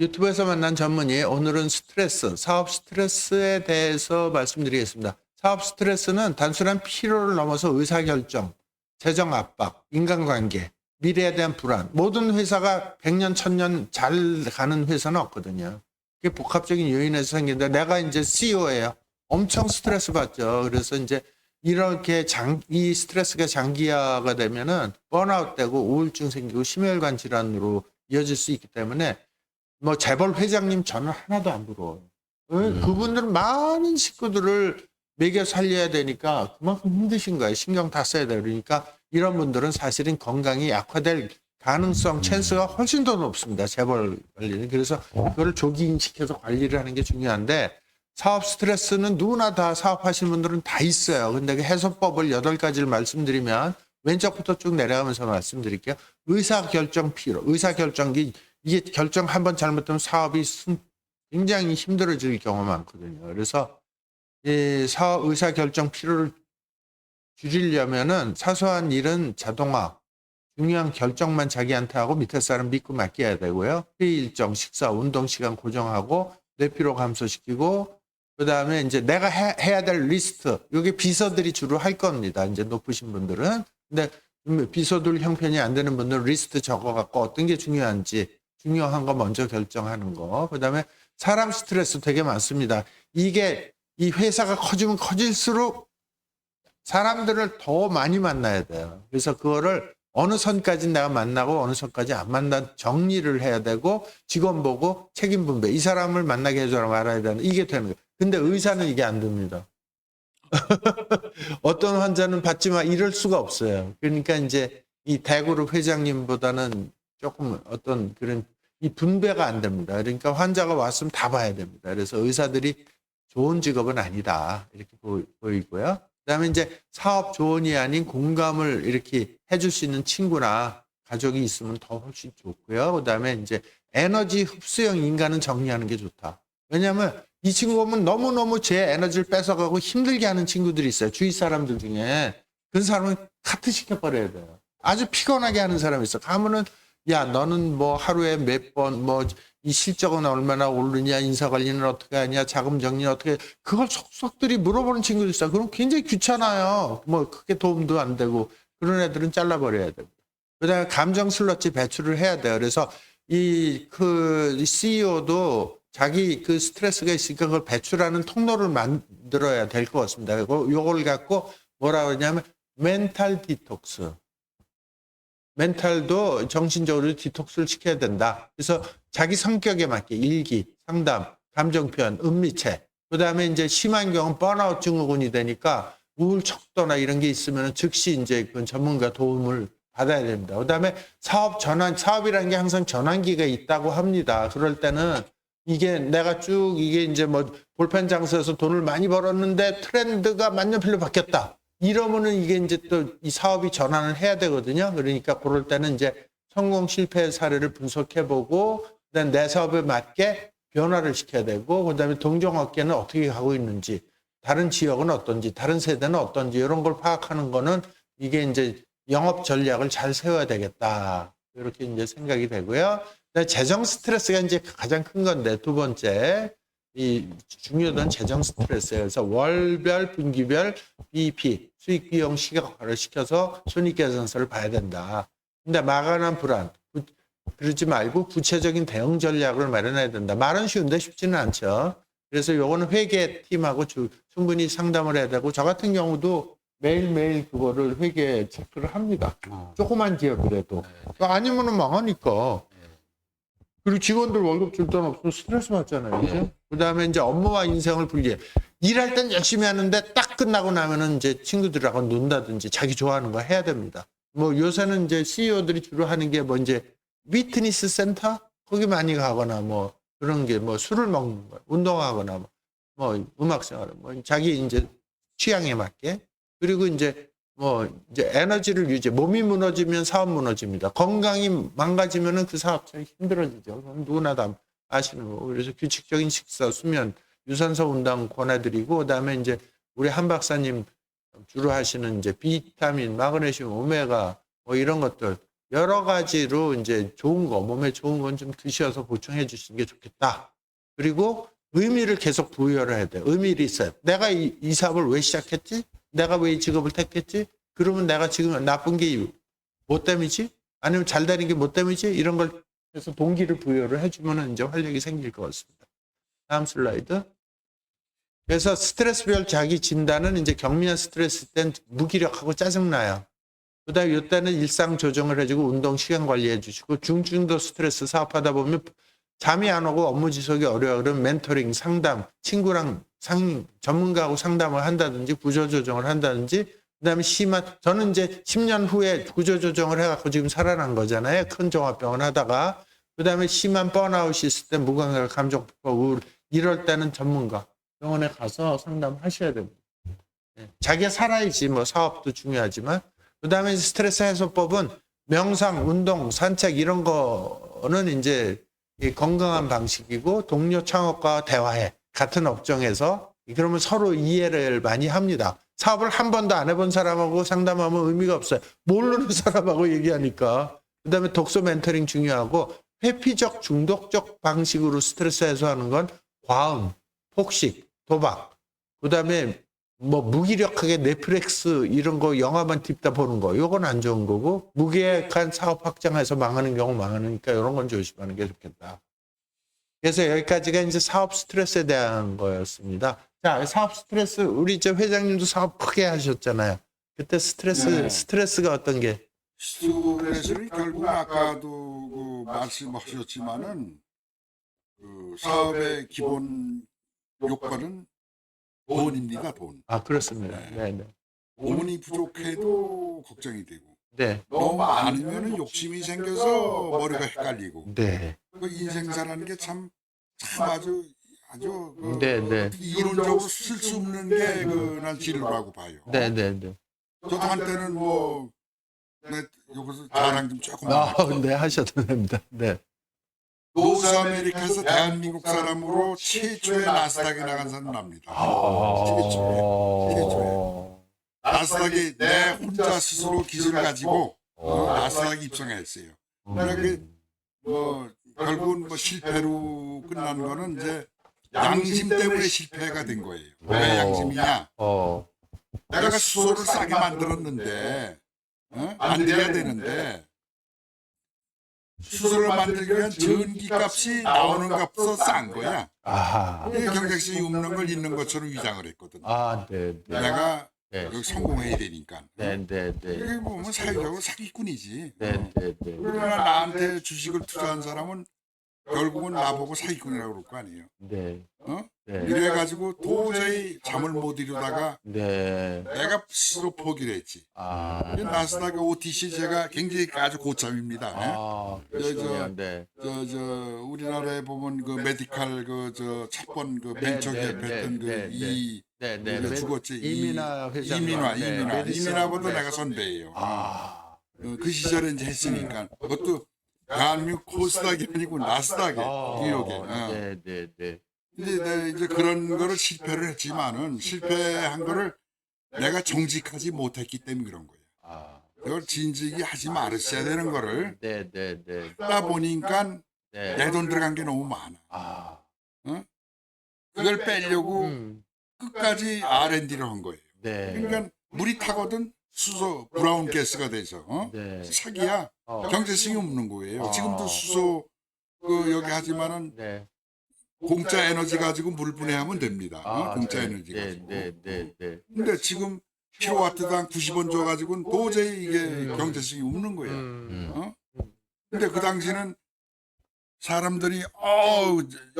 유튜브에서 만난 전문의, 오늘은 스트레스, 사업 스트레스에 대해서 말씀드리겠습니다. 사업 스트레스는 단순한 피로를 넘어서 의사결정, 재정 압박, 인간관계, 미래에 대한 불안, 모든 회사가 100년, 1000년 잘 가는 회사는 없거든요. 그게 복합적인 요인에서 생기는데, 내가 이제 CEO예요. 엄청 스트레스 받죠. 그래서 이제 이렇게 이 스트레스가 장기화가 되면은 번아웃 되고 우울증 생기고 심혈관 질환으로 이어질 수 있기 때문에 뭐 재벌 회장님 저는 하나도 안 부러워요. 그분들은 많은 식구들을 먹여 살려야 되니까 그만큼 힘드신 거예요. 신경 다 써야 돼요. 그러니까 이런 분들은 사실은 건강이 약화될 가능성, 찬스가 훨씬 더 높습니다. 재벌 관리는. 그래서 그거를 조기인식해서 관리를 하는 게 중요한데, 사업 스트레스는 누구나 다 사업하시는 분들은 다 있어요. 근데 그 해소법을 8가지를 말씀드리면 왼쪽부터 쭉 내려가면서 말씀드릴게요. 의사결정 피로, 의사결정기, 이게 결정 한번 잘못되면 사업이 굉장히 힘들어질 경우가 많거든요. 그래서 이 사업 의사결정 피로를 줄이려면은 사소한 일은 자동화, 중요한 결정만 자기한테 하고 밑에 사람 믿고 맡겨야 되고요. 회의 일정, 식사, 운동 시간 고정하고 뇌피로 감소시키고, 그다음에 이제 내가 해야 될 리스트, 이게 비서들이 주로 할 겁니다. 이제 높으신 분들은. 근데 비서들 형편이 안 되는 분들은 리스트 적어갖고 어떤 게 중요한지 중요한 거 먼저 결정하는 거. 그다음에 사람 스트레스 되게 많습니다. 이게 이 회사가 커지면 커질수록 사람들을 더 많이 만나야 돼요. 그래서 그거를 어느 선까지 내가 만나고 어느 선까지 안 만나 정리를 해야 되고, 직원 보고 책임 분배, 이 사람을 만나게 해줘라 말아야 되는, 이게 되는 거예요. 근데 의사는 이게 안 됩니다. 어떤 환자는 받지만 이럴 수가 없어요. 그러니까 이제 이 대그룹 회장님보다는 조금 어떤 그런 이 분배가 안 됩니다. 그러니까 환자가 왔으면 다 봐야 됩니다. 그래서 의사들이 좋은 직업은 아니다, 이렇게 보이고요. 그다음에 이제 사업 조언이 아닌 공감을 이렇게 해줄 수 있는 친구나 가족이 있으면 더 훨씬 좋고요. 그다음에 이제 에너지 흡수형 인간은 정리하는 게 좋다. 왜냐하면 이 친구 보면 너무너무 제 에너지를 뺏어가고 힘들게 하는 친구들이 있어요. 주위 사람들 중에. 그 사람은 카트 시켜버려야 돼요. 아주 피곤하게 하는 사람이 있어. 가면은 야, 너는 뭐 하루에 몇 번, 뭐 이 실적은 얼마나 오르냐, 인사관리는 어떻게 하냐, 자금 정리는 어떻게, 그걸 속속들이 물어보는 친구들 있어요. 그럼 굉장히 귀찮아요. 뭐 크게 도움도 안 되고. 그런 애들은 잘라버려야 됩니다. 그다음에 감정 슬러지 배출을 해야 돼요. 그래서 그 CEO도 자기 그 스트레스가 있으니까 그걸 배출하는 통로를 만들어야 될 것 같습니다. 그리고 요걸 갖고 뭐라 그러냐면 멘탈 디톡스. 멘탈도 정신적으로 디톡스를 시켜야 된다. 그래서 자기 성격에 맞게 일기, 상담, 감정 표현, 음미책. 그다음에 이제 심한 경우는 번아웃 증후군이 되니까 우울 척도나 이런 게 있으면 즉시 이제 그 전문가 도움을 받아야 됩니다. 그다음에 사업 전환, 사업이라는 게 항상 전환기가 있다고 합니다. 그럴 때는 이게 내가 쭉 이게 이제 뭐 볼펜 장사에서 돈을 많이 벌었는데 트렌드가 만년필로 바뀌었다. 이러면은 이게 이제 또 이 사업이 전환을 해야 되거든요. 그러니까 그럴 때는 이제 성공 실패 사례를 분석해보고, 그다음 내 사업에 맞게 변화를 시켜야 되고, 그다음에 동종업계는 어떻게 가고 있는지, 다른 지역은 어떤지, 다른 세대는 어떤지, 이런 걸 파악하는 거는 이게 이제 영업 전략을 잘 세워야 되겠다, 이렇게 이제 생각이 되고요. 재정 스트레스가 이제 가장 큰 건데, 두 번째 이 중요한 재정 스트레스예요. 그래서 월별, 분기별 BP, 수익 비용 시각화를 시켜서 손익계산서를 봐야 된다. 근데 막연한 불안, 그러지 말고 구체적인 대응 전략을 마련해야 된다. 말은 쉬운데 쉽지는 않죠. 그래서 요거는 회계팀하고 충분히 상담을 해야 되고, 저 같은 경우도 매일매일 그거를 회계 체크를 합니다. 조그만 기업이라도. 아니면은 망하니까. 그리고 직원들 월급 줄 돈 없으면 스트레스 받잖아요. 그죠? 그다음에 이제 업무와 인생을 분리해. 일할 땐 열심히 하는데 딱 끝나고 나면은 이제 친구들하고 논다든지 자기 좋아하는 거 해야 됩니다. 뭐 요새는 이제 CEO들이 주로 하는 게 뭐 이제 피트니스 센터? 거기 많이 가거나 뭐 그런 게 뭐 술을 먹는 거, 운동하거나 뭐 음악 생활, 뭐 자기 이제 취향에 맞게. 그리고 이제 뭐 이제 에너지를 유지, 몸이 무너지면 사업 무너집니다. 건강이 망가지면은 그 사업자가 힘들어지죠. 누구나 다 아시는 거고. 그래서 규칙적인 식사, 수면, 유산소 운동 권해드리고, 그다음에 이제 우리 한 박사님 주로 하시는 이제 비타민, 마그네슘, 오메가 뭐 이런 것들 여러 가지로 이제 좋은 거, 몸에 좋은 건 좀 드셔서 보충해 주시는 게 좋겠다. 그리고 의미를 계속 부여를 해야 돼. 의미를 있어요. 내가 이 사업을 왜 시작했지? 내가 왜 이 직업을 택했지? 그러면 내가 지금 나쁜 게 뭐 때문이지? 아니면 잘 되는 게 뭐 때문이지? 이런 걸 해서 동기를 부여를 해주면 이제 활력이 생길 것 같습니다. 다음 슬라이드. 그래서 스트레스별 자기 진단은 이제 경미한 스트레스 땐 무기력하고 짜증나요. 그 다음에 이때는 일상 조정을 해주고 운동 시간 관리해 주시고 중증도 스트레스 사업하다 보면 잠이 안 오고 업무 지속이 어려워 그러면 멘토링 상담 친구랑 전문가하고 상담을 한다든지 구조조정을 한다든지 그다음에 심한 저는 이제 10년 후에 구조조정을 해갖고 지금 살아난 거잖아요. 큰 종합병원 하다가 그다음에 심한 번아웃이 있을 때 무감각 감정 폭발 우울 이럴 때는 전문가 병원에 가서 상담하셔야 됩니다. 자기가 살아야지 뭐 사업도 중요하지만 그다음에 스트레스 해소법은 명상, 운동, 산책 이런 거는 이제 건강한 방식이고 동료 창업가와 대화해 같은 업종에서 그러면 서로 이해를 많이 합니다. 사업을 한 번도 안 해본 사람하고 상담하면 의미가 없어요. 모르는 사람하고 얘기하니까. 그다음에 독서 멘토링 중요하고 회피적 중독적 방식으로 스트레스 해소하는 건 과음, 폭식, 도박. 그다음에 뭐 무기력하게 넷플릭스 이런 거 영화만 딥다 보는 거 요건 안 좋은 거고 무계획한 사업 확장해서 망하는 경우 많으니까 이런 건 조심하는 게 좋겠다. 그래서 여기까지가 이제 사업 스트레스에 대한 거였습니다. 자, 사업 스트레스 우리 저 회장님도 사업 크게 하셨잖아요. 그때 스트레스가 어떤 게? 스트레스는 결국 아까도 그 말씀하셨지만은 그 사업의 기본 요건은 돈입니다, 돈. 아, 그렇습니다. 네, 네. 돈이 부족해도 걱정이 되고 네. 너무 많으면 욕심이 생겨서 머리가 헷갈리고 네. 그 인생사라는 게 참 아주 그 네, 네. 어떻게 이론적으로 쓸 수 없는 게 그 난 진로라고 봐요. 네, 네, 네. 저도 한때는 뭐 내 여기서 자랑 좀 조금 아, 네, 하셔도 됩니다. 네. 노스 아메리카에서 대한민국 사람으로 최초의 나스닥에 나간 사람 납니다. 최초에. 나스닥이 내 혼자 스스로 기술을 가지고 나스닥에 입성했어요. 그러니까 뭐 결국은 뭐 실패로 끝난 거는 이제 양심 때문에 실패가 된 거예요. 왜 양심이냐? 내가 수소를 싸게 만들었는데 만들어야 되는데 수소를 만들기 위한 전기값이 나오는 값보다 싼 거야. 이게 경쟁성이 없는 걸 있는 것처럼 위장을 했거든. 아, 네, 네. 내가 네. 여기 성공해야 되니까. 네, 네, 네. 이게 보면 사회적으로 사기꾼이지. 네, 네, 네. 그러나 나한테 주식을 투자한 사람은 결국은 나보고 사기꾼이라고 그럴 거 아니에요. 네. 네. 이래가지고 도저히 잠을 못 이루다가 네. 내가 스스로 포기를 했지. 아. 나스닥 OTC 제가 굉장히 아주 고참입니다. 아, 그러시군요. 네. 우리나라에 보면 그 메디칼 첫 번 그 벤처 네, 개입했던 네, 네, 네. 우리가 죽었지. 이민아 회장. 이민아보다 내가 선배예요. 그 시절에 이제 했으니까 그것도 대한민국 코스닥이 아니고 나스닥에 뉴욕에. 네, 네, 네. 이제 그런 거를 실패를 했지만은 실패한 거를 내가 정직하지 못했기 때문에 그런 거예요. 그걸 진직이 하지 말았어야 되는 거를 네, 네, 네. 하다 보니까 네. 내 돈 들어간 게 너무 많아. 그걸 빼려고 끝까지 R&D를 한 거예요. 네. 그러니까 물이 타거든 수소 브라운 가스가 돼서 네. 사기야. 경제성이 없는 거예요. 지금도 수소 여기 하지만은 네. 공짜 에너지 가지고 물 분해하면 됩니다. 공짜 에너지 네, 가지고. 네, 네, 네. 근데 지금 킬로와트당 90원 줘가지고는 도저히 이게 경제성이 없는 거예요. 근데 그 당시는 사람들이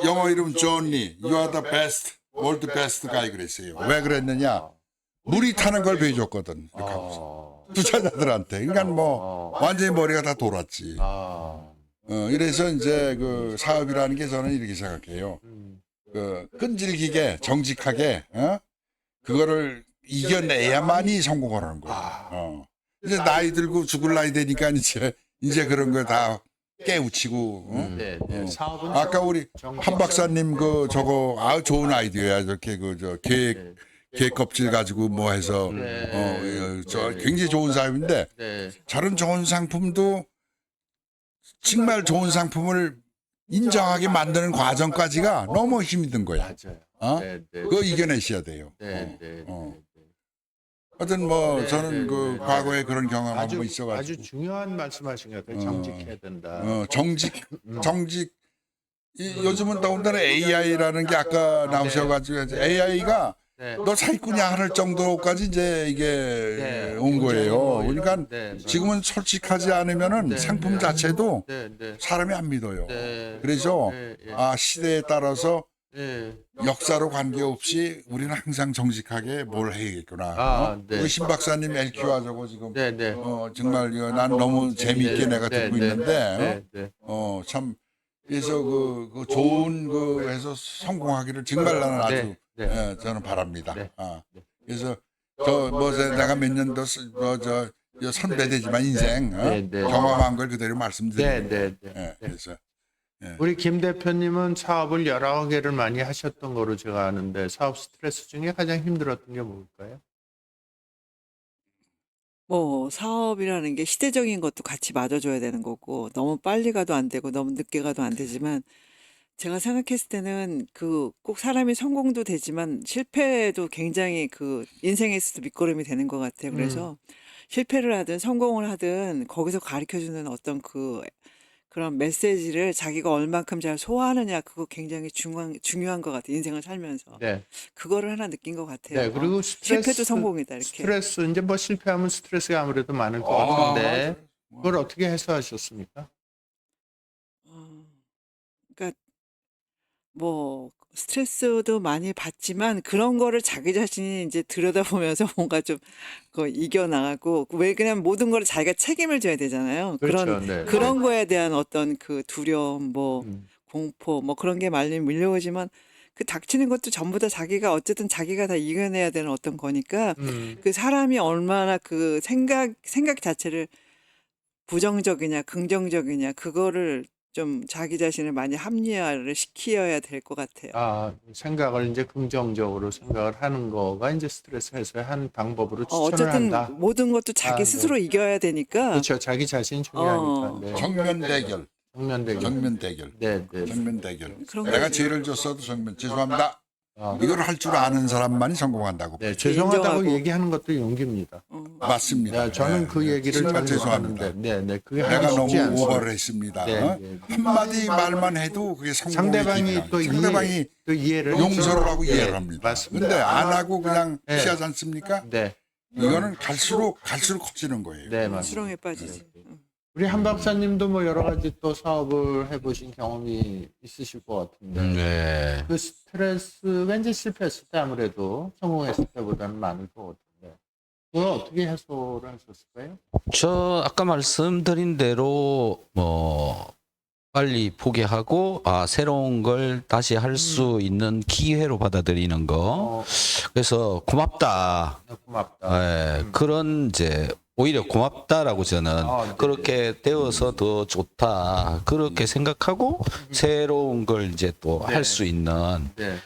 영어 이름 존니, you are the best, world best guy 그랬어요. 왜 그랬느냐? 물이 타는 걸 보여줬거든. 이렇게 하면서. 투자자들한테. 그러니까 뭐 완전히 머리가 다 돌았지. 이래서 이제 그 사업이라는 게 저는 이렇게 생각해요. 그 끈질기게 정직하게 그거를 이겨내야만이 성공을 하는 거예요. 이제 나이 들고 죽을 나이 되니까 이제 그런 거 다 깨우치고. 네, 네. 사업은 아까 우리 한 박사님 저거 좋은 아이디어야. 이렇게 개 껍질 가지고 뭐 해서 저 굉장히 좋은 사업인데 네. 다른 좋은 상품도 정말 좋은 상품을 인정하게 만드는 과정까지가 너무 힘이 든 거야. 맞아요. 어? 네, 네. 그거 이겨내셔야 돼요. 네, 네, 어. 네. 하여튼 뭐 네, 저는 네, 그 네, 과거에 네. 그런 경험 아주 한번 있어가지고 아주 중요한 말씀하신 것 같아요. 정직해야 된다. 정직 요즘은 더군다나 AI라는 게 아까 나오셔가지고 AI가 네. 너 사기꾼이야 할 정도까지 이제 이게 네. 온 거예요. 뭐 그러니까 네, 지금은 솔직하지 않으면은 네, 상품 네. 자체도 네, 네. 사람이 안 믿어요. 네. 그래서 네, 네. 아 시대에 따라서 네. 역사로 관계없이 우리는 항상 정직하게 뭘 해야겠구나. 아, 네. 우리 신 박사님 LQ와 저거 지금 네, 네. 정말 이거 난 너무 재미있게 내가 네, 듣고 네. 있는데 네, 네. 참 그래서 그 좋은 그 해서 성공하기를 정말 나는 아주 네, 네. 저는 바랍니다. 네. 그래서 저 뭐 내가 몇 년도 저 선배되지만 인생 네, 네. 경험한 걸 그대로 말씀드립니다. 네, 네, 네. 그래서 우리 김 대표님은 사업을 여러 개를 많이 하셨던 거로 제가 아는데 사업 스트레스 중에 가장 힘들었던 게 뭘까요? 뭐 사업이라는 게 시대적인 것도 같이 맞아줘야 되는 거고 너무 빨리 가도 안 되고 너무 늦게 가도 안 되지만 제가 생각했을 때는 그 꼭 사람이 성공도 되지만 실패도 굉장히 그 인생에 있어서 밑거름이 되는 것 같아요. 그래서 실패를 하든 성공을 하든 거기서 가르쳐주는 어떤 그런 메시지를 자기가 얼만큼 잘 소화하느냐 그거 굉장히 중요한 것 같아요. 인생을 살면서. 네. 그거를 하나 느낀 것 같아요. 네, 그리고 실패도 성공이다 이렇게. 스트레스 이제 뭐 실패하면 스트레스가 아무래도 많을 것 같은데 그걸 어떻게 해소하셨습니까? 그러니까 뭐 스트레스도 많이 받지만 그런 거를 자기 자신이 이제 들여다보면서 뭔가 좀 이겨 나가고 왜 그냥 모든 거를 자기가 책임을 져야 되잖아요. 그렇죠. 네. 그런 거에 대한 어떤 그 두려움, 뭐 공포, 뭐 그런 게 많이 밀려오지만 그 닥치는 것도 전부 다 자기가 어쨌든 자기가 다 이겨내야 되는 어떤 거니까 그 사람이 얼마나 그 생각 자체를 부정적이냐 긍정적이냐 그거를 좀 자기 자신을 많이 합리화를 시켜야 될 것 같아요. 아, 생각을 이제 긍정적으로 생각을 하는 거가 이제 스트레스 해소의 한 방법으로 추천을 어쨌든 한다. 모든 것도 자기 네. 스스로 이겨야 되니까 그렇죠. 자기 자신이 중요하니까. 네. 정면 대결. 정면 대결. 정면 대결. 네, 네. 정면 대결. 그런 내가 거지. 죄를 졌어도 정면 죄송합니다. 아, 이걸 할 줄 아는 사람만이 성공한다고. 네, 죄송하다고 인정하고. 얘기하는 것도 용기입니다. 맞습니다. 네, 저는 그 얘기를 정말 잘 죄송합니다. 못하는데, 네, 네, 그게 내가 하기 너무 쉽지 않습니다. 오버를 했습니다. 네, 네. 한마디 말만 해도 그게 상대방이 또 상대방이 또 이해를 용서를 하고 네, 이해를 합니다. 맞습니다. 근데 안 하고 그냥 네. 피하지 않습니까? 네, 이거는 갈수록 커지는 거예요. 네, 맞습니다. 수렁에 빠지지. 우리 한 박사님도 뭐 여러 가지 또 사업을 해보신 경험이 있으실 것 같은데, 네. 그 스트레스 왠지 실패했을 때 아무래도 성공했을 때보다는 많을 것 같은데, 그걸 어떻게 해소를 하셨을까요? 저 아까 말씀드린 대로 뭐 빨리 포기하고 새로운 걸 다시 할 수 있는 기회로 받아들이는 거. 그래서 고맙다. 고맙다. 그런 이제 오히려 고맙다라고 저는 네네. 그렇게 되어서 더 좋다. 그렇게 생각하고 새로운 걸 이제 또 할 수 있는. 네.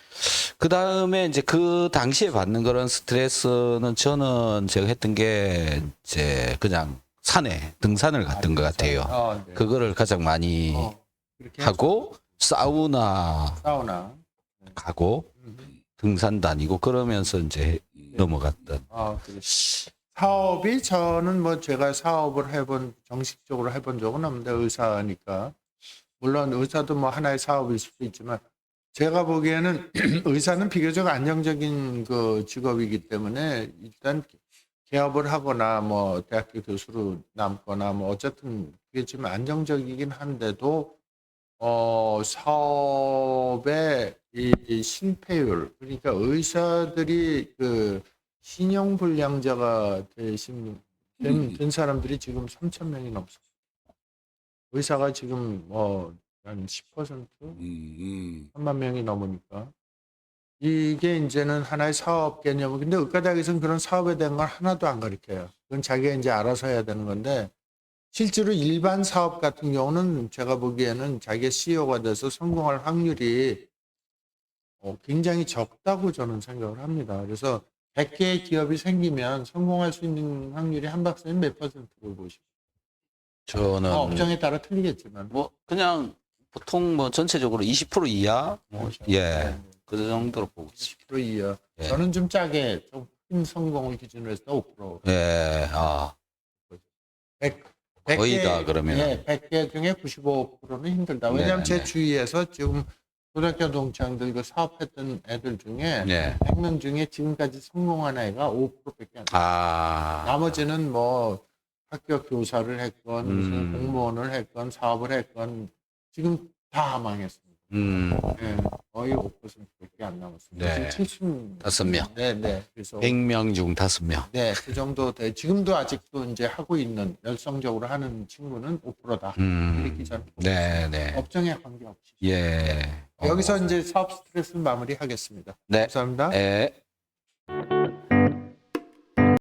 그 다음에 이제 그 당시에 받는 그런 스트레스는 저는 제가 했던 게 이제 그냥 산에 등산을 갔던 것 같아요. 네. 그거를 가장 많이 그렇게 하고 사우나 사우나. 가고 등산 다니고 그러면서 이제 넘어갔던. 그래. 사업이 저는 뭐 제가 사업을 정식적으로 해본 적은 없는데 의사니까 물론 의사도 뭐 하나의 사업일 수도 있지만 제가 보기에는 의사는 비교적 안정적인 그 직업이기 때문에 일단 개업을 하거나 뭐 대학교 교수로 남거나 뭐 어쨌든 그게 좀 안정적이긴 한데도 사업의 이 실패율 그러니까 의사들이 그 신용불량자가 된 사람들이 지금 3천 명이 넘습니다. 의사가 지금 뭐 한 10%, 3만 명이 넘으니까 이게 이제는 하나의 사업 개념. 근데 의과대학에서는 그런 사업에 대한 걸 하나도 안 가르쳐요. 그건 자기가 이제 알아서 해야 되는 건데 실제로 일반 사업 같은 경우는 제가 보기에는 자기가 CEO가 돼서 성공할 확률이 굉장히 적다고 저는 생각을 합니다. 그래서 100개의 기업이 생기면 성공할 수 있는 확률이 한 박사님 몇 %를 보시죠? 저는 업종에 따라 틀리겠지만. 뭐 그냥 보통 뭐 전체적으로 20% 이하 뭐, 예. 그 정도로 보고 있습니다. 20% 이하. 예. 저는 좀 짜게 좀 성공을 기준으로 해서 5%. 예. 아. 100, 거의 100개, 다 그러면. 예, 100개 중에 95%는 힘들다. 왜냐하면 네, 제 네. 주위에서 지금 고등학교 동창들 그 사업했던 애들 중에 예. 100명 중에 지금까지 성공한 애가 5%밖에 안 돼. 아. 나머지는 뭐 학교 교사를 했건 무슨 공무원을 했건 사업을 했건 지금 다 망했습니다. 예, 거의 5%밖에 안 남았습니다. 네. 지금 5명. 네, 네. 그래서 100명 중 5명. 네, 그 정도 돼. 지금도 아직도 이제 하고 있는 열성적으로 하는 친구는 5%다. 이렇게 저는 네, 네. 업종에 관계없이. 예. 여기서 이제 사업 스트레스 마무리하겠습니다. 네. 감사합니다. 예.